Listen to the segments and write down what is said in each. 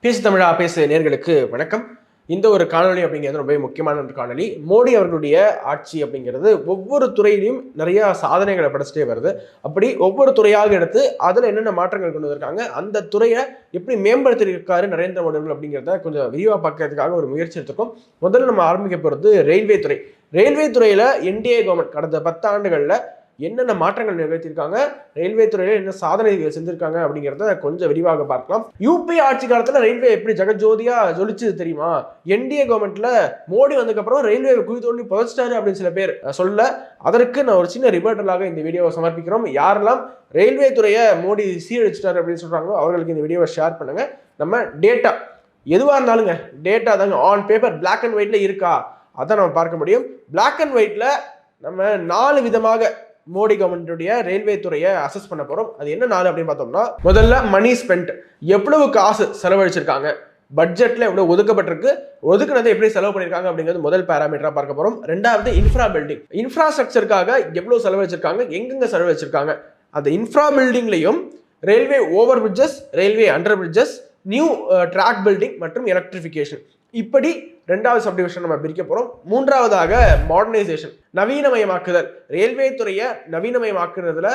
பேசு தமிழா பேசு நேர்களுக்கு வணக்கம். இந்த ஒரு காணொலி அப்படிங்கிறது ரொம்ப முக்கியமான ஒரு காணொலி. மோடி அவர்களுடைய ஆட்சி அப்படிங்கிறது ஒவ்வொரு துறையிலையும் நிறைய சாதனைகளை படைச்சிட்டே வருது. அப்படி ஒவ்வொரு துறையாக எடுத்து அதில் என்னென்ன மாற்றங்கள் கொண்டு வந்திருக்காங்க, அந்த துறையை எப்படி மேம்படுத்தியிருக்காரு நரேந்திர மோடி அவர்கள் அப்படிங்கிறத கொஞ்சம் விரிவாக பார்க்கறதுக்காக ஒரு முயற்சி எடுத்திருக்கோம். முதல்ல நம்ம ஆரம்பிக்க போகிறது ரயில்வே துறை. ரயில்வே துறையில் என்டிஏ கவர்மெண்ட் கடந்த 10 ஆண்டுகளில் என்னென்ன மாற்றங்கள் நிறைவேற்றிருக்காங்க, ரயில்வே துறையில என்ன சாதனை செஞ்சிருக்காங்க அப்படிங்கிறத கொஞ்சம் விரிவாக பார்க்கலாம். யூபி ஆட்சி காலத்துல ரயில்வே எப்படி ஜெகஜோதியா ஜொலிச்சது தெரியுமா? என்டிஏ கவர்மெண்ட்ல மோடி வந்ததுக்கு அப்புறம் ரயில்வே குழி தோண்டி புதைச்சிட்டாரு அப்படின்னு சில பேர் சொல்ல, அதற்கு நான் ஒரு சின்ன ரிப்போர்ட்டலாக இந்த வீடியோவை சமர்ப்பிக்கிறோம். யாரெல்லாம் ரயில்வே துறையை மோடி சீரழிச்சிட்டாரு அப்படின்னு சொல்றாங்களோ அவர்களுக்கு இந்த வீடியோவை ஷேர் பண்ணுங்க. நம்ம டேட்டா எதுவா இருந்தாலுங்க, டேட்டா தாங்க ஆன் பேப்பர் பிளாக் அண்ட் ஒயிட்ல இருக்கா அதான் நம்ம பார்க்க முடியும். பிளாக் அண்ட் ஒயிட்ல நம்ம 4 விதமாக மோடி கவர்மெண்ட்டுடைய ரயில்வே துறையை அசஸ் பண்ண போறோம். அது என்ன 4 அப்படின்னு பார்த்தோம்னா, முதல்ல மணி ஸ்பெண்ட், எவ்வளவு காசு செலவழிச்சிருக்காங்க, பட்ஜெட்ல எவ்வளவு ஒதுக்கப்பட்டிருக்கு, ஒதுக்குனதை எப்படி செலவு பண்ணிருக்காங்க அப்படிங்கிறது முதல் பேராமீட்டரா பார்க்க போறோம். ரெண்டாவது இன்ஃப்ரா பில்டிங், இன்ஃப்ராஸ்ட்ரக்சருக்காக எவ்வளவு செலவழிச்சிருக்காங்க, எங்கெங்க செலவழிச்சிருக்காங்க, அந்த இன்ஃப்ரா பில்டிங்லையும் railway over bridges, railway under bridges, new track building மற்றும் எலக்ட்ரிஃபிகேஷன், இப்படி ரெண்டாவது சப்டிவிஷன் நம்ம பிரிக்க போறோம். மூன்றாவதாக மாடர்னைசேஷன், நவீனமயமாக்குதல். ரயில்வே துறையை நவீனமயமாக்குறதுல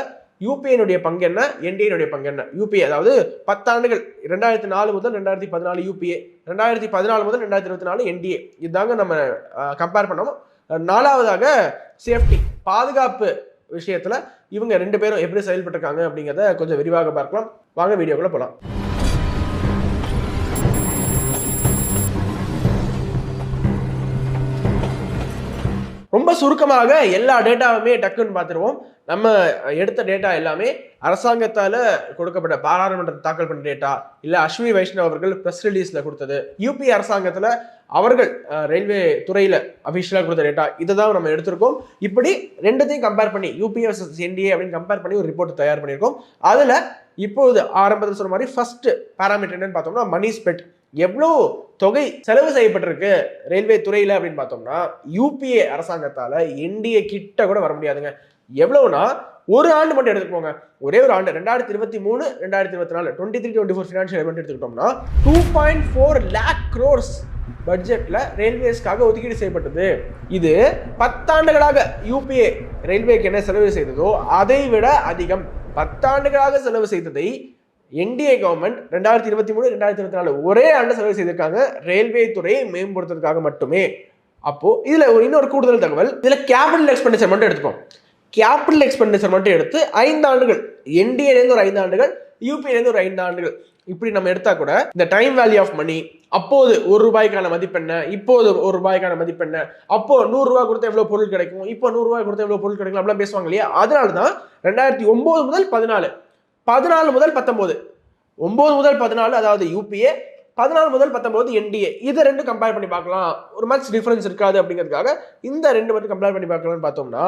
யூபிஏனுடைய பங்கு என்ன, என்டிஏனுடைய பங்கு என்ன. யூபிஏ அதாவது 10 ஆண்டுகள் 2004 முதல் 2014 யூபிஏ, 2014 முதல் 2024 என்டிஏ, இதுதாங்க நம்ம கம்பேர் பண்ணோம். நாலாவதாக சேஃப்டி, பாதுகாப்பு விஷயத்துல இவங்க 2 பேரும் எப்படி செயல்பட்டிருக்காங்க அப்படிங்கிறத கொஞ்சம் விரிவாக பார்க்கலாம். வாங்க வீடியோக்குள்ள போலாம். ரொம்ப சுருக்கமாக எல்லா டேட்டாவுமே டக்குன்னு பார்த்துருவோம். நம்ம எடுத்த டேட்டா எல்லாமே அரசாங்கத்தால் கொடுக்கப்பட்ட பாராளுமன்றத்தில் தாக்கல் பண்ண டேட்டா, இல்லை அஸ்வினி வைஷ்ணவ் அவர்கள் ப்ரெஸ் ரிலீஸில் கொடுத்தது, யூபி அரசாங்கத்தில் அவர்கள் ரயில்வே துறையில் அஃபிஷியலாக கொடுத்த டேட்டா, இதை தான் நம்ம எடுத்திருக்கோம். இப்படி ரெண்டுத்தையும் கம்பேர் பண்ணி யூபி வர்சஸ் என்டிஏ அப்படின்னு கம்பேர் பண்ணி ஒரு ரிப்போர்ட் தயார் பண்ணியிருக்கோம். அதில் இப்போது ஆரம்பத்தில் சொன்ன மாதிரி ஃபர்ஸ்ட் பேராமீட்டர் என்னன்னு பார்த்தோம்னா மணி ஸ்பெண்ட், எவ்வளோ தொகை செலவு செய்யப்பட்டிருக்கு ரயில்வே துறையில அப்படின்னு பார்த்தோம்னா, யூபிஏ அரசாங்கத்தால என்டிஏ கிட்ட கூட வர முடியாதுங்க. எவ்வளவுனா ஒரு ஆண்டு மட்டும் எடுத்துக்கோங்க, ஒரே ஒரு ஆண்டு 2023 2024 23-24 ஃபினான்ஷியல் இயர் எடுத்துக்கிட்டோம்னா 2.4 lakh crores பட்ஜெட்ல ரயில்வேஸ்க்காக ஒதுக்கீடு செய்யப்பட்டது. இது 10 ஆண்டுகளாக யூபிஏ ரயில்வேக்கு என்ன செலவு செய்ததோ அதை விட அதிகம். 10 ஆண்டுகளாக செலவு செய்ததை என்டிஏ கவர்மெண்ட் 2023 2024 ஒரே ஆண்டு செலவு செய்திருக்காங்க ரயில்வே துறையை மேம்படுத்துறதுக்காக மட்டுமே. அப்போ இதுல இன்னொரு கூடுதல் தகவல், இதுல கேபிட்டல் எக்ஸ்பெண்டிச்சர் மட்டும் எடுத்துப்போம். கேபிட்டல் எக்ஸ்பெண்டிச்சர் மட்டும் எடுத்து 5 ஆண்டுகள், என்டிஏலேருந்து ஒரு 5 ஆண்டுகள், யூபிஏலேருந்து ஒரு 5 ஆண்டுகள், இப்படி நம்ம எடுத்தா கூட இந்த டைம் வேல்யூ ஆஃப் மணி, அப்போது ₹1 மதிப்பெண்ண, இப்போது ₹1 மதிப்பெண்ண, அப்போ ₹100 கொடுத்தா எவ்வளவு பொருள் கிடைக்கும், இப்போ ₹100 கொடுத்தா எவ்வளவு பொருள் கிடைக்கும் அப்படிலாம் பேசுவாங்க இல்லையா. அதனாலதான் 2009 முதல் 14, 14 முதல் 19, 9 முதல் 14 அதாவது யூபிஏ, 14 முதல் 19 என்டிஏ, இதை 2 கம்பேர் பண்ணி பார்க்கலாம், ஒரு மச் டிஃபரன்ஸ் இருக்காது அப்படிங்கிறதுக்காக இந்த 2 மட்டும் கம்பேர் பண்ணி பார்க்கலாம்னு பார்த்தோம்னா,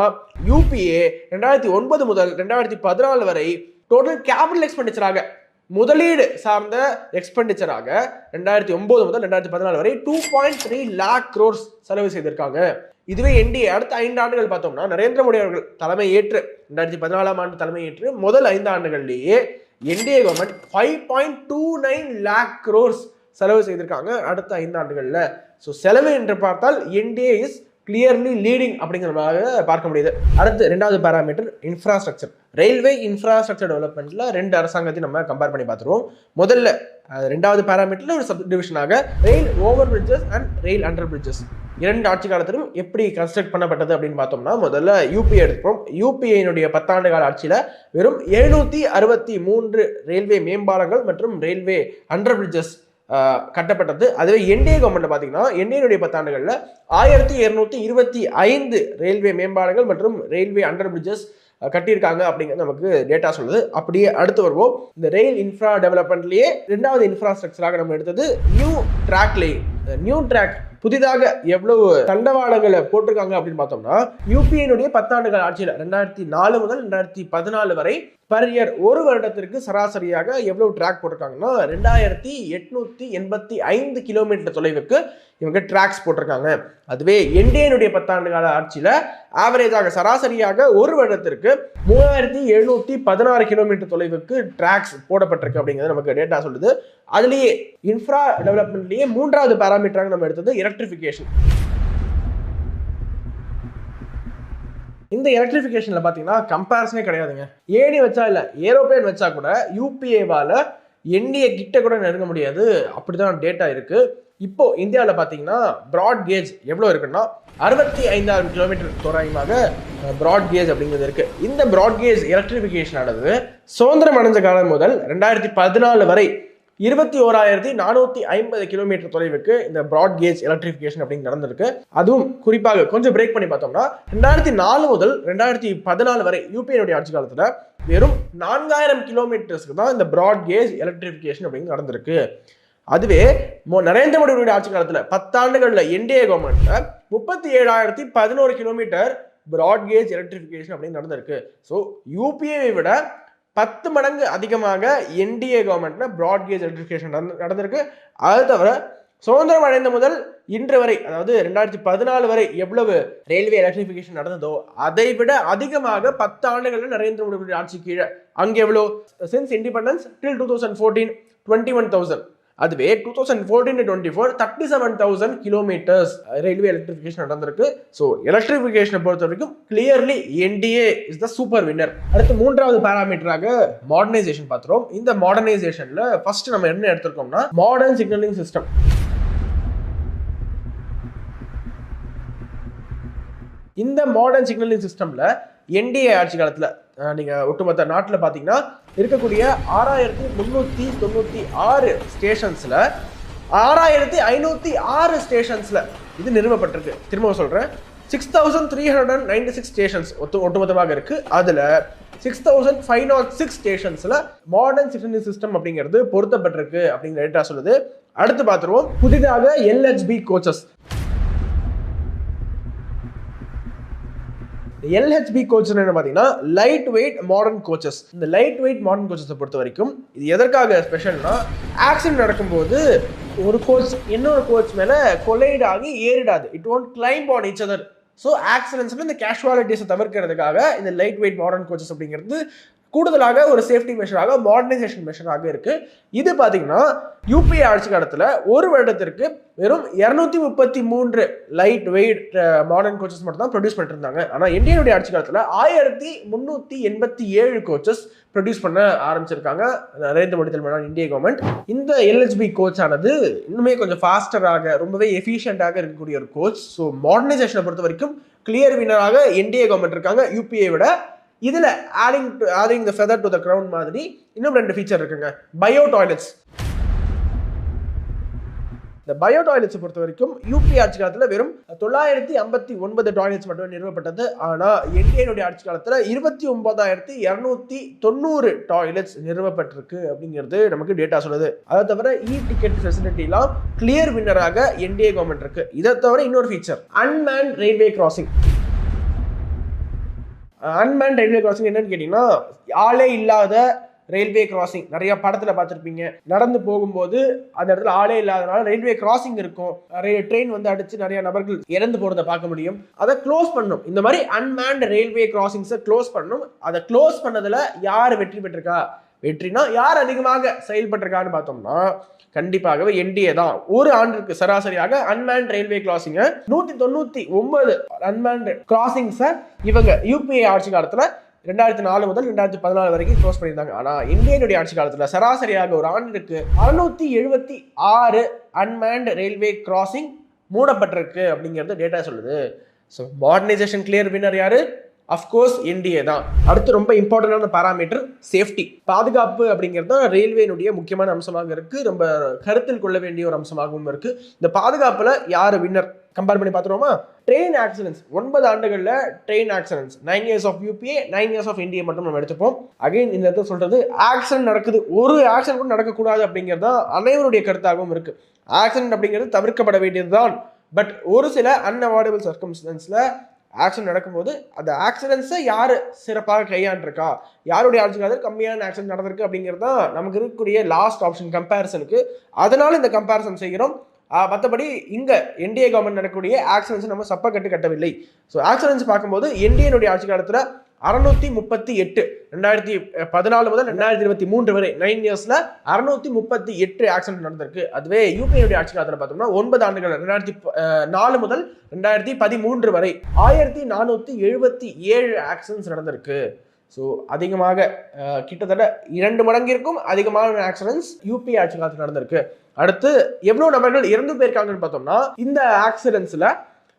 யூபிஏ 2009 முதல் 2014 வரை டோட்டல் கேபிட்டல் எக்ஸ்பெண்டிச்சராக, முதலீடு சார்ந்த எக்ஸ்பெண்டிச்சராக 2009 முதல் 2014 வரை 2.3 lakh crores செலவு செய்திருக்காங்க. இதுவே என்டிஏ அடுத்த 5 ஆண்டுகள் பார்த்தோம்னா, நரேந்திர மோடி அவர்கள் தலைமை ஏற்று 2014ஆம் ஆண்டு தலைமை ஏற்று முதல் 5 ஆண்டுகளிலேயே என்டிஏ கவர்மெண்ட் 5.29 lakh crores செலவு செய்திருக்காங்க அடுத்த 5 ஆண்டுகள்ல. ஸோ செலவு என்று பார்த்தால் என்டிஏ இஸ் கிளியர்லி லீடிங் அப்படிங்கிறதாக பார்க்க முடியுது. அடுத்து ரெண்டாவது பேராமீட்டர் இன்ஃப்ராஸ்ட்ரக்சர். ரயில்வே இன்ஃப்ராஸ்ட்ரக்சர் டெவலப்மெண்ட்ல 2 அரசாங்கத்தையும் நம்ம கம்பேர் பண்ணி பார்த்துருவோம். முதல்ல ரெண்டாவது பேராமீட்டர்ல ஒரு சப் டிவிஷனாக rail over bridges and rail under bridges 2 ஆட்சி காலத்திலும் எப்படி கன்ஸ்ட்ரக்ட் பண்ணப்பட்டது அப்படின்னு பார்த்தோம்னா, முதல்ல யூபிஏ எடுத்துப்போம். யூபிஏனுடைய 10 ஆண்டு கால ஆட்சியில வெறும் 763 ரயில்வே மேம்பாலங்கள் மற்றும் ரயில்வே அண்டர் பிரிட்ஜஸ் கட்டப்பட்டது. அதுவே என்டிஏ கவர்மெண்ட் பார்த்தீங்கன்னா, என்டிஏனுடைய 10 ஆண்டுகள்ல 1225 ரயில்வே மேம்பாலங்கள் மற்றும் ரயில்வே அண்டர் பிரிட்ஜஸ் கட்டியிருக்காங்க அப்படிங்கிறது நமக்கு டேட்டா சொல்லுது. அப்படியே அடுத்து வருவோம். இந்த ரயில் இன்ஃப்ரா டெவலப்மெண்ட்லயே 2வது இன்ஃப்ராஸ்ட்ரக்சராக நம்ம எடுத்தது new track line. New track புதிதாக எவ்வளவு தண்டவாளங்களை போட்டிருக்காங்க அப்படின்னு பார்த்தோம்னா, யூபிஏனுடைய 10 ஆண்டுகள் ஆட்சியில் 2004 முதல் 2014 வரை பர் இயர் ஒரு வருடத்திற்கு சராசரியாக எவ்வளவு ட்ராக் போட்டிருக்காங்கன்னா 2885 கிலோமீட்டர் தொலைவுக்கு இவங்க டிராக்ஸ் போட்டிருக்காங்க. அதுவே என்டிஏனுடைய 10 ஆண்டு கால ஆட்சியில ஆவரேஜாக சராசரியாக ஒரு வருடத்திற்கு 3716 கிலோமீட்டர் தொலைவுக்கு டிராக்ஸ் போடப்பட்டிருக்கு அப்படிங்கிறது நமக்கு டேட்டா சொல்லுது. அதுலேயே இன்ஃப்ரா டெவலப்மெண்ட்லேயே 3வது பேராமீட்டராக நம்ம எடுத்தது எலக்ட்ரிஃபிகேஷன். இந்த எலக்ட்ரிஃபிகேஷன்ல பாத்தீங்கன்னா கம்பேரிசனே கிடையாதுங்க. ஏணி வச்சா இல்ல, ஏரோப்ளேன் வச்சா கூட யூபிஏவால என்டிஏ கிட்ட கூட நெருங்க முடியாது, அப்படிதான் டேட்டா இருக்கு. இப்போ இந்தியாவில் பார்த்தீங்கன்னா ப்ராட் கேஜ் எவ்வளோ இருக்குன்னா 65,000 கிலோமீட்டர் தோராயமாக ப்ராட் கேஜ் அப்படிங்கிறது இருக்கு. இந்த ப்ராட் கேஜ் எலக்ட்ரிஃபிகேஷன் ஆனது சுதந்திரம் அடைஞ்ச காலம் முதல் 2014 வரை 21,450 கிலோமீட்டர் தொலைவுக்கு இந்த ப்ராட் கேஜ் எலக்ட்ரிஃபிகேஷன் அப்படின்னு நடந்திருக்கு. அதுவும் குறிப்பாக கொஞ்சம் பிரேக் பண்ணி பார்த்தோம்னா 2004 முதல் 2014 வரை யூபிஏனுடைய ஆட்சி காலத்துல வெறும் 4000 கிலோமீட்டர்ஸ்க்கு தான் இந்த ப்ராட் கேஜ் எலக்ட்ரிஃபிகேஷன் அப்படின்னு நடந்திருக்கு. அதுவே நரேந்திர மோடியுடைய ஆட்சி காலத்துல 10 ஆண்டுகள்ல என்டிஏ கவர்மெண்ட்ல 37,011 கிலோமீட்டர் ப்ராட் கேஜ் எலக்ட்ரிஃபிகேஷன் அப்படின்னு நடந்திருக்கு. ஸோ யூபிஏவை விட 10 மடங்கு அதிகமாக என்டிஏ கவர்மெண்ட்ல ப்ராட் கேஜ் எலக்ட்ரிஃபிகேஷன் நடந்திருக்கு. அது தவிர சுதந்திரம் அடைந்த முதல் இன்று வரை, அதாவது 2014 வரை எவ்வளவு ரயில்வே எலக்ட்ரிஃபிகேஷன் நடந்ததோ அதை விட அதிகமாக 10 ஆண்டுகள்ல நரேந்திர மோடி ஆட்சி கீழே அங்கே எவ்வளோ சின்ஸ் இண்டிபெண்டன்ஸ் டில் 2014 21,000. அதுவே 2014-24 37,000 கிலோமீட்டர்ஸ் ரயில்வே எலக்ட்ரிஃபிகேஷன் நடந்திருக்கு. ஸோ எலக்ட்ரிஃபிகேஷனை பொறுத்த வரைக்கும் clearly NDA is the super winner. அடுத்து 3வது பேராமீட்டராக மாடர்னைசேஷன் பார்த்துறோம். இந்த மாடர்னைசேஷன்ல ஃபர்ஸ்ட் நம்ம என்ன எடுத்திருக்கோம்னா மாடர்ன் சிக்னலிங் சிஸ்டம். இந்த மாடர்ன் சிக்னலிங் சிஸ்டம்ல என்டிஏ ஆட்சி காலத்துல நீங்க ஒட்டுமொத்த நாட்டில் பார்த்தீங்கன்னா இருக்கக்கூடிய 6,396 ஸ்டேஷன்ஸ்ல 6,506 ஸ்டேஷன்ஸ்ல இது நிறுவப்பட்டிருக்கு. திரும்ப சொல்றேன், 6,396 ஸ்டேஷன்ஸ் ஒட்டுமொத்தமாக இருக்கு. அதுல 6,506 ஸ்டேஷன்ஸ்ல மாடர்ன் சிக்னலிங் சிஸ்டம் அப்படிங்கிறது பொருத்தப்பட்டிருக்கு அப்படிங்கிற டேட்டா சொல்லுது. அடுத்து பார்த்துருவோம் புதிதாக எல்ஹெச்பி கோச்சஸ். எல்ஹெச்பி கோச்சஸ் என்ன பார்த்தீங்கன்னா லைட் வெயிட் மாடர்ன் கோச்சஸ். இந்த லைட் வெயிட் மாடர்ன் கோச்சஸை பொறுத்த வரைக்கும் இது எதற்காக ஸ்பெஷல்னா ஆக்சிடென்ட் நடக்கும்போது ஒரு கோச் இன்னொரு கோச் மேல கொலைட் ஆகி ஏறிடாது. It won't climb on each other. So ஆக்சிடென்ட்ஸ்ல இந்த கேஷுவாலிட்டிஸை தவிர்க்கிறதுக்காக இந்த லைட் வெயிட் மாடர்ன் கோச்சஸ் அப்படிங்கிறது கூடுதலாக ஒரு சேஃப்டி மெஷராக மாடர்னைசேஷன் மெஷராக இருக்கு. இது பார்த்தீங்கன்னா யூபிஏ ஆட்சி காலத்தில் ஒரு வருடத்திற்கு வெறும் 233 லைட் வெயிட் மாடர்ன் கோச்சஸ் மட்டும் தான் ப்ரொடியூஸ் பண்ணிட்டு இருந்தாங்க. ஆனால் இந்தியனுடைய ஆட்சி காலத்தில் 1,387 கோச்சஸ் ப்ரொடியூஸ் பண்ண ஆரம்பிச்சிருக்காங்க நரேந்திர மோடி தலைமையிலான இந்திய கவர்மெண்ட். இந்த எல்ஹெச்பி கோச் ஆனது இன்னுமே கொஞ்சம் ஃபாஸ்டராக ரொம்பவே எஃபிஷியண்டாக இருக்கக்கூடிய ஒரு கோச். ஸோ மாடர்னைசேஷனை பொறுத்த வரைக்கும் கிளியர் வினராக என்டிஏ கவர்மெண்ட் இருக்காங்க யூபிஏ விட. இதுல adding the feather to the crown மாதிரி இன்னும் 2 ஃபீச்சர் இருக்குங்க. Bio toilets. இந்த பயோ டாய்லெட்ஸ் பொறுத்த வரைக்கும் யூபி ஆட்சி காலத்துல வெறும் 959 டாய்லெட்ஸ் மட்டும் நிறுவப்பட்டது. ஆனா என்டிஏனுடைய ஆட்சி காலத்துல 29,290 டாய்லெட்ஸ் நிறுவப்பட்டிருக்கு அப்படிங்கிறது நமக்கு டேட்டா சொல்லுது. அதை தவிர e ticket ஃபெசிலிட்டிலாம் clear வின்னராக NDA government இருக்கு. இதை தவிர இன்னொரு feature unmanned railway crossing. Unmanned railway crossing என்னன்னு கேட்டீங்கன்னா ஆளே இல்லாத ரயில்வே கிராசிங். நிறைய படத்துல பார்த்துருப்பீங்க, நடந்து போகும்போது அந்த இடத்துல ஆளே இல்லாதனால ரயில்வே கிராசிங் இருக்கும், ட்ரெயின் வந்து அடிச்சு நிறைய நபர்கள் இறந்து போறதை பார்க்க முடியும். அதை க்ளோஸ் பண்ணும். இந்த மாதிரி அன்மேன்ட் ரயில்வே கிராசிங்ஸை க்ளோஸ் பண்ணணும். அதை க்ளோஸ் பண்ணதுல யார் வெற்றி பெற்றிருக்கா, வெற்றினா யார் அதிகமாக செயல்பட்டிருக்கான்னு பார்த்தோம்னா கண்டிப்பாகவே என்டிஏ தான். ஒரு ஆண்டுக்கு சராசரியாக அன்மேன்ட் ரயில்வே கிராசிங் 199 அன்மேன்ட் கிராசிங்ஸை இவங்க யூபிஏ ஆட்சி காலத்துல 2004 முதல் 2014 வரைக்கும் க்ளோஸ் பண்ணியிருந்தாங்க. ஆனா இந்தியனுடைய ஆட்சி காலத்துல சராசரியாக ஒரு ஆண்டுக்கு 676 அன்மேன்ட் ரயில்வே கிராசிங் மூடப்பட்டிருக்கு அப்படிங்கிறது டேட்டா சொல்லுது. ஸோ மாடர்னைசேஷன் கிளியர் வின்னர் யாரு? அஃப்கோர்ஸ் என்டிஏ தான். அடுத்து ரொம்ப இம்பார்ட்டன்டான பாராமீட்டர் சேஃப்டி, பாதுகாப்பு அப்படிங்கிறது ரயில்வேனுடைய முக்கியமான அம்சமாக இருக்கு. ரொம்ப கருத்தில் கொள்ள வேண்டிய ஒரு அம்சமாகவும் இருக்கு. இந்த பாதுகாப்புல யாரு வின்னர் கம்பேர் பண்ணி பார்த்துருவோமா? ட்ரெயின் ஆக்சிடென்ட்ஸ் 9 ஆண்டுகள்ல train accidents 9 years of UPA 9 years of NDA மட்டும் நம்ம எடுத்துப்போம். அகைன் இந்த இடத்துல சொல்றது ஆக்சிடென்ட் நடக்குது, ஒரு ஆக்சிடென்ட் கூட நடக்கக்கூடாது அப்படிங்கிறது தான் அனைவருடைய கருத்தாகவும் இருக்கு. ஆக்சிடென்ட் அப்படிங்கிறது தவிர்க்கப்பட வேண்டியதுதான். பட் ஒரு சில அன்அவாய்டபிள் சர்க்கம்ஸ்டன்ஸ்ல ஆக்சிடென்ட் நடக்கும்போது அந்த ஆக்சிடென்ட்ஸை யாரு சிறப்பாக கையாண்டிருக்கா, யாருடைய ஆட்சி காலத்தில் கம்மியான ஆக்சிடென்ட் நடந்திருக்கு அப்படிங்கிறது தான் நமக்கு இருக்கக்கூடிய லாஸ்ட் ஆப்ஷன் கம்பேரிசனுக்கு. அதனால இந்த கம்பேரிசன் செய்கிறோம். மற்றபடி இங்க என்டிஏ கவர்மெண்ட் நடக்கக்கூடிய ஆக்சிடென்ட்ஸ் நம்ம சப்ப கட்டவில்லை. ஸோ ஆக்சிடென்ட்ஸ் பார்க்கும்போது என்டிஏனுடைய ஆட்சி காலத்தில் 638. 2014 முதல் 2023 வரை 9 இயர்ஸ்ல 638 ஆக்சிடென்ட் நடந்திருக்கு. அதுவே யூபியுடைய ஆட்சி காலத்துல பார்த்தோம்னா 9 ஆண்டுகள் 2004 முதல் 2013 வரை 1477 ஆக்சிடென்ட்ஸ் நடந்திருக்கு. ஸோ அதிகமாக கிட்டத்தட்ட 2 மடங்கிற்கும் அதிகமான ஆக்சிடென்ட்ஸ் யூபி ஆட்சி காலத்தில் நடந்திருக்கு. அடுத்து எவ்வளவு நபர்கள் இறந்து போயிருக்காங்கன்னு பார்த்தோம்னா இந்த ஆக்சிடென்ட்ஸ்ல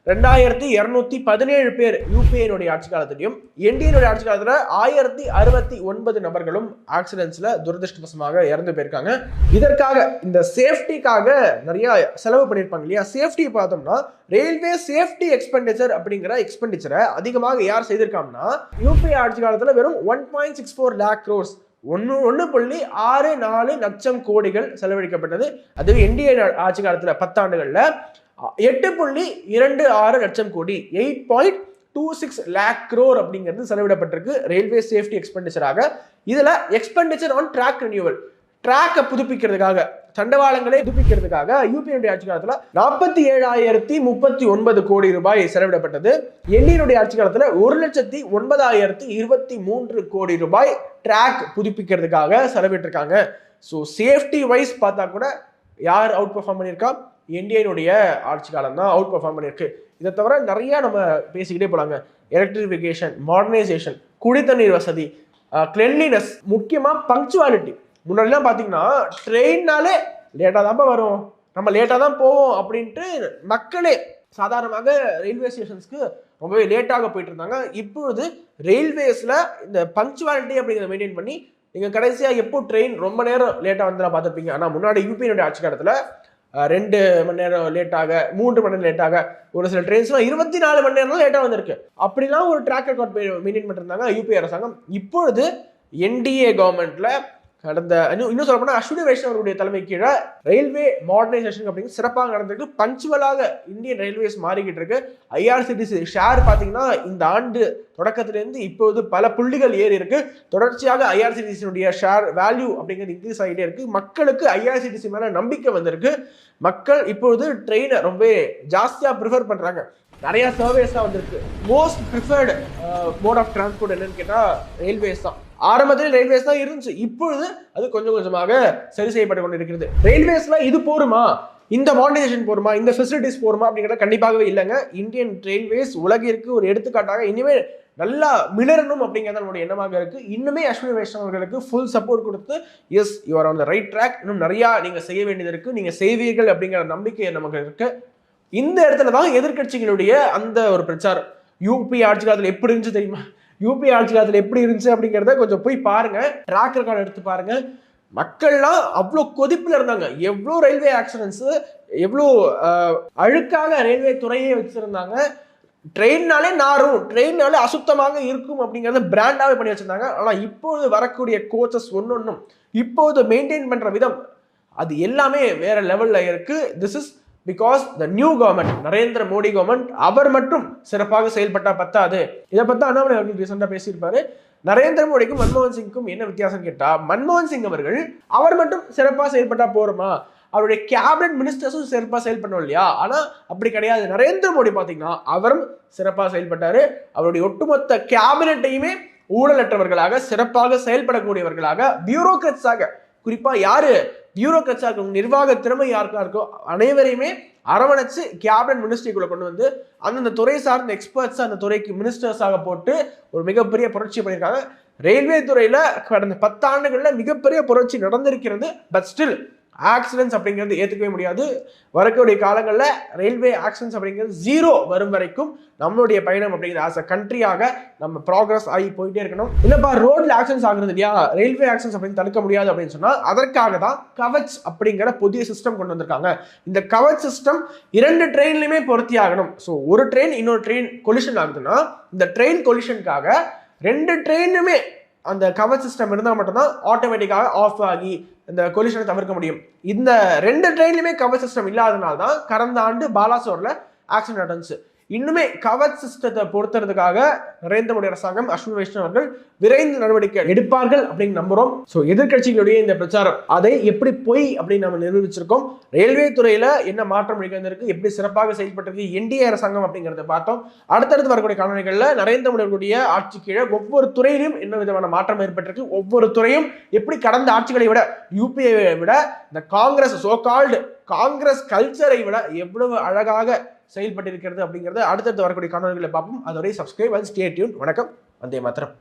2217 பேர் யூபிஐனுடைய ஆட்சி காலத்திலையும் என்டிஏனுடைய ஆட்சி காலத்துல 1069 நபர்களும் ஆக்சிடென்ட்ஸ்ல துரதிருஷ்டவசமாக இறந்து போயிருக்காங்க. இதற்காக இந்த சேஃப்டிக்காக நிறைய செலவு பண்ணியிருப்பாங்க இல்லையா. சேஃப்டி பார்த்தோம்னா ரயில்வே சேஃப்டி எக்ஸ்பெண்டிச்சர் அப்படிங்கிற எக்ஸ்பெண்டிச்சரை அதிகமாக யார் செய்திருக்காங்கன்னா யூபி ஆட்சி காலத்துல வெறும் 1.64 lakh crores 1.64 லட்சம் கோடிகள் செலவழிக்கப்பட்டது. அதுவே என்டிஏ ஆட்சி காலத்துல 10 ஆண்டுகள்ல 8.26 லட்சம் கோடி 8.26 lakh crore அப்படிங்கிறது செலவிடப்பட்டிருக்கு ரயில்வே சேஃப்டி எக்ஸ்பெண்டிச்சராக. இதுல எக்ஸ்பெண்டிச்சர் ஆன் ட்ராக் ரினியூவல், ட்ராக்கை புதுப்பிக்கிறதுக்காக, தண்டவாளங்களை புதுப்பிக்கிறதுக்காக யூபியுடைய ஆட்சி காலத்துல 47,039 கோடி ரூபாய் செலவிடப்பட்டது. என்டிஏனுடைய ஆட்சி காலத்துல 1,09,023 கோடி ரூபாய் ட்ராக் புதுப்பிக்கிறதுக்காக செலவிட்டிருக்காங்க. ஸோ சேஃப்டி வைஸ் பார்த்தா கூட யார் அவுட் பெர்ஃபார்ம் பண்ணியிருக்கா? என்டிஏனுடைய ஆட்சி காலம் தான் அவுட் பெர்ஃபார்ம் பண்ணியிருக்கு. இதை தவிர நிறைய நம்ம பேசிக்கிட்டே போலாங்க. எலக்ட்ரிஃபிகேஷன், மாடர்னைசேஷன், குடித்தண்ணீர் வசதி, கிளென்லினஸ், முக்கியமா பங்க்சுவாலிட்டி. முன்னாடிலாம் பார்த்தீங்கன்னா ட்ரெயின்னாலே லேட்டாக தான் வரும், நம்ம லேட்டாக தான் போவோம் அப்படின்ட்டு மக்களே சாதாரணமாக ரயில்வே ஸ்டேஷன்ஸ்க்கு ரொம்பவே லேட்டாக போயிட்டு இருந்தாங்க. இப்பொழுது ரயில்வேஸ்ல இந்த பங்க்சுவாலிட்டி அப்படிங்கிறத மெயின்டைன் பண்ணி நீங்கள் கடைசியாக எப்போ ட்ரெயின் ரொம்ப நேரம் லேட்டாக வந்து பார்த்துருப்பீங்க. ஆனால் முன்னாடி யூபியினுடைய ஆட்சி காலத்தில் 2 மணி நேரம் லேட்டாக, 3 மணி நேரம் லேட்டாக, ஒரு சில ட்ரெயின்ஸ்லாம் 24 மணி நேரம் லேட்டாக வந்திருக்கு. அப்படிலாம் ஒரு ட்ராக் ரெக்கார்ட் மெயின்டைன் பண்ணிருந்தாங்க யூபி அரசாங்கம். இப்பொழுது என்டிஏ கவர்மெண்ட்ல கடந்த இன்னும் சொல்ல போனா அஸ்வினி வைஷ்ணவ் அவருடைய தலைமை கீழே ரயில்வே மாடர்னைசேஷன் அப்படிங்கிறது சிறப்பாக நடந்திருக்கு. பஞ்சுவலாக இந்தியன் ரயில்வேஸ் மாறிக்கிட்டு இருக்கு. ஐஆர்சிடிசி ஷேர் பார்த்தீங்கன்னா இந்த ஆண்டு தொடக்கத்திலிருந்து இப்போது பல புள்ளிகள் ஏறி இருக்கு. தொடர்ச்சியாக ஐஆர்சிடிசியுடைய ஷேர் வேல்யூ அப்படிங்கிறது இன்க்ரீஸ் ஆகிட்டே இருக்கு. மக்களுக்கு ஐஆர்சிடிசி மேல நம்பிக்கை வந்திருக்கு. மக்கள் இப்பொழுது ட்ரெயினை ரொம்ப ஜாஸ்தியா ப்ரிஃபர் பண்றாங்க. நிறைய சர்வேஸ் தான் வந்திருக்கு. Most preferred mode of transport என்னன்னு கேட்டா ரயில்வேஸ் தான். ஆரம்பத்தில் ரயில்வேஸ் தான் இருந்துச்சு. இப்பொழுது அது கொஞ்சம் கொஞ்சமாக சரி செய்யப்பட்டு கொண்டு இருக்கிறது. ரயில்வேஸ்ல இது போருமா, இந்த மாடர்னைசேஷன் போருமா, இந்த ஃபெசிலிட்டிஸ் போருமா அப்படிங்கிறத கண்டிப்பாகவே இல்லைங்க. இந்தியன் ரயில்வேஸ் உலகிற்கு ஒரு எடுத்துக்காட்டாக இனிமேல் நல்லா மிளரணும் அப்படிங்கிறது நம்மளுடைய எண்ணமாக இருக்கு. இன்னுமே அஸ்வினி வைஷ்ணவ் அவர்களுக்கு ஃபுல் சப்போர்ட் கொடுத்து yes you are on the right track, இன்னும் நிறைய நீங்க செய்ய வேண்டியது இருக்கு, நீங்க செய்வீர்கள் அப்படிங்கிற நம்பிக்கை நமக்கு இருக்கு. இந்த இடத்துல தான் எதிர்கட்சிகளுடைய அந்த ஒரு பிரச்சாரம். யூபி ஆட்சி காலத்தில் எப்படி இருந்துச்சு தெரியுமா, யூபி ஆட்சி காலத்தில் எப்படி இருந்துச்சு அப்படிங்கிறத கொஞ்சம் போய் பாருங்க, ட்ராக் ரெக்கார்ட் எடுத்து பாருங்க. மக்கள்லாம் அவ்வளோ கொதிப்புல இருந்தாங்க. எவ்வளோ ரயில்வே ஆக்சிடென்ட்ஸ், எவ்வளோ அழுக்காக ரயில்வே துறையே வச்சிருந்தாங்க. ட்ரெயின்னாலே நாரும், ட்ரெயின்னாலே அசுத்தமாக இருக்கும் அப்படிங்கிறத பிராண்டாவே பண்ணி வச்சிருந்தாங்க. ஆனால் இப்போது வரக்கூடிய கோச்சஸ் ஒன்னொன்னும் இப்போது மெயின்டைன் பண்ற விதம் அது எல்லாமே வேற லெவல்ல இருக்கு. This is because the new government, Narendra Modi government. அவர் மட்டும் சிறப்பாக செயல்பட்டா பத்தாது. இதை பத்தி அண்ணாமலை அவர்கள் ரீசெண்டா பேசியிருப்பாரு. நரேந்திர மோடிக்கும் மன்மோகன் சிங்க்கும் என்ன வித்தியாசம் கேட்டா, மன்மோகன் சிங் அவர்கள் அவர் மட்டும் சிறப்பாக செயல்பட்டா போருமா, அவருடைய கேபினட் மினிஸ்டர்ஸும் சிறப்பாக செயல்படணும் இல்லையா? ஆனா அப்படி கிடையாது. நரேந்திர மோடி பாத்தீங்கன்னா அவரும் சிறப்பாக செயல்பட்டாரு. அவருடைய ஒட்டுமொத்த கேபினட்டையுமே ஊழலற்றவர்களாக, சிறப்பாக செயல்படக்கூடியவர்களாக, பியூரோக்ராட்ஸாக, குறிப்பா யாரு பியூரோக்ராட்ஸா இருக்கும், நிர்வாக திறமை யாருக்கா இருக்கோ அனைவரையுமே அரவணைச்சு கேபினட் மினிஸ்ட்ரிக்குள்ள கொண்டு வந்து அந்தந்த துறை சார்ந்த எக்ஸ்பர்ட்ஸ் அந்த துறைக்கு மினிஸ்டர்ஸாக போட்டு ஒரு மிகப்பெரிய புரட்சி பண்ணியிருக்காங்க. ரயில்வே துறையில கடந்த 10 ஆண்டுகள்ல மிகப்பெரிய புரட்சி நடந்திருக்கிறது. பட் ஸ்டில் ஆக்சிடென்ட்ஸ் அப்படிங்கிறது ஏற்றுக்கவே முடியாது. வரக்கூடிய காலங்களில் ரயில்வே ஆக்சிடென்ட்ஸ் அப்படிங்கிறது 0 வரும் வரைக்கும் நம்மளுடைய பயணம் அப்படிங்கிறது ஆஸ் அ கண்ட்ரியாக நம்ம ப்ராக்ரஸ் ஆகி போயிட்டே இருக்கணும். இல்லப்பா ரோட்ல ஆக்சிடென்ட்ஸ் ஆகுறது இல்லையா, ரயில்வே ஆக்சிடென்ட்ஸ் அப்படின்னு தடுக்க முடியாது அப்படின்னு சொன்னா அதற்காக தான் கவச் அப்படிங்கிற புதிய சிஸ்டம் கொண்டு வந்திருக்காங்க. இந்த கவச் சிஸ்டம் 2 ட்ரெயின்லையுமே பொருத்தி ஆகணும். ஸோ ஒரு ட்ரெயின் இன்னொரு ட்ரெயின் கொலிஷன் ஆகுதுன்னா இந்த ட்ரெயின் கொலிஷனுக்காக 2 ட்ரெயினுமே அந்த கவர் சிஸ்டம் இருந்தால் மட்டும்தான் ஆட்டோமேட்டிக்காக ஆஃப் ஆகி இந்த கொலிஷனை தவிர்க்க முடியும். இந்த 2 ட்ரெயின்லையுமே கவர் சிஸ்டம் இல்லாதனால தான் கடந்த ஆண்டு பாலாசோர்ல ஆக்சிடென்ட் நடந்துச்சு. இன்னுமே கவச் சிஸ்டத்தை பொறுத்துறதுக்காக நரேந்திர மோடி அரசாங்கம், அஸ்வினி வைஷ்ணவ் அவர்கள் விரைந்து நடவடிக்கை எடுப்பார்கள் அப்படின்னு நம்புறோம். ஸோ எதிர்கட்சிகளுடைய இந்த பிரச்சாரம் அதை எப்படி பொய் அப்படின்னு நம்ம நிரூபிச்சிருக்கோம். ரயில்வே துறையில என்ன மாற்றம் நிகழ்ந்திருக்கு, எப்படி சிறப்பாக செயல்பட்டிருக்கு என்டிஏ அரசாங்கம் அப்படிங்கிறத பார்த்தோம். அடுத்தடுத்து வரக்கூடிய காணொலிகள்ல நரேந்திர மோடியுடைய ஆட்சி கீழே ஒவ்வொரு துறையிலும் என்ன விதமான மாற்றம் ஏற்பட்டிருக்கு, ஒவ்வொரு துறையும் எப்படி கடந்த ஆட்சிகளை விட, யூபிஐ விட இந்த காங்கிரஸ் சோகால்டு காங்கிரஸ் கல்ச்சரை விட எவ்வளவு அழகாக செயல்பட்டிருக்கிறது அப்படிங்கிறத அடுத்தடுத்து வரக்கூடிய காணொலிகளை பார்ப்போம். அதுவரை சப்ஸ்கிரைப் அண்ட் ஸ்டே டியூன். வணக்கம். வந்தே மாதரம்.